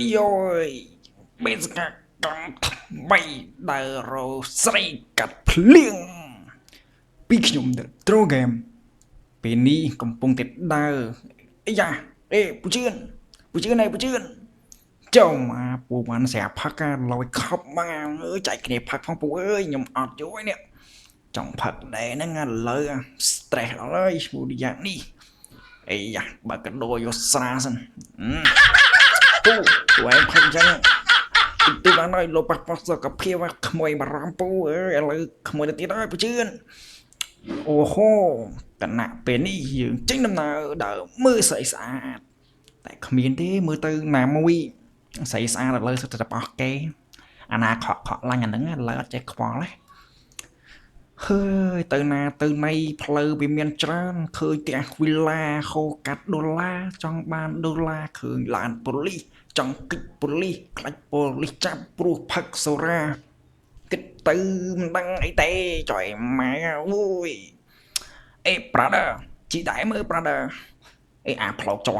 ơi bên cả căng bay đờ rồi say cắt phliêng ពីខ្ញុំ The Tro Game ពេលនេះកំពុងតែដើរអីយ៉ាអេពូជឿនចូលមកពូបានស្រាប់ផឹកលយខប់មកអើយចែកគ្នាផឹកផងពូអើយខ្ញុំអត់យូរនេះចង់ផឹកដែរហ្នឹងឥឡូវ stress ដល់ហើយពូយ៉ាងនេះអីយ៉ាបើកដោយកស្រាសិនពូឯងផឹកអញ្ចឹងទីបានហើយលោកប៉ះប៉ះសុខភាពក្មួយបារម្ភពូអើយឥឡូវក្មួយទៅទៀតហើយពូជឿនអូហូកណៈពេលនេះយើងចេញដំណើរដើរមើលស្អីស្អាតតែគ្មានទេមើលទៅណាមួយស្អីស្អាតឥឡូវសុទ្ធតែរបស់គេអាណាខកឡាញ់អាហ្នឹងឥឡូវអត់ចេះខ្វល់ទេហើយទៅណាទៅណីផ្លូវវាមានច្រើនឃើញផ្ទះវីឡាហូកាត់ដុល្លារចង់បានដុល្លារឃើញឡានប៉ូលីសចង់គិតប៉ូលីសខ្លាច់ប៉ូលីសចាប់ព្រោះផឹកសូរ៉ាគិតទៅមិនដឹងអីទេចុយម៉ែអូយអេ brother ជីដែរមើល brother អេអាផ្លោកច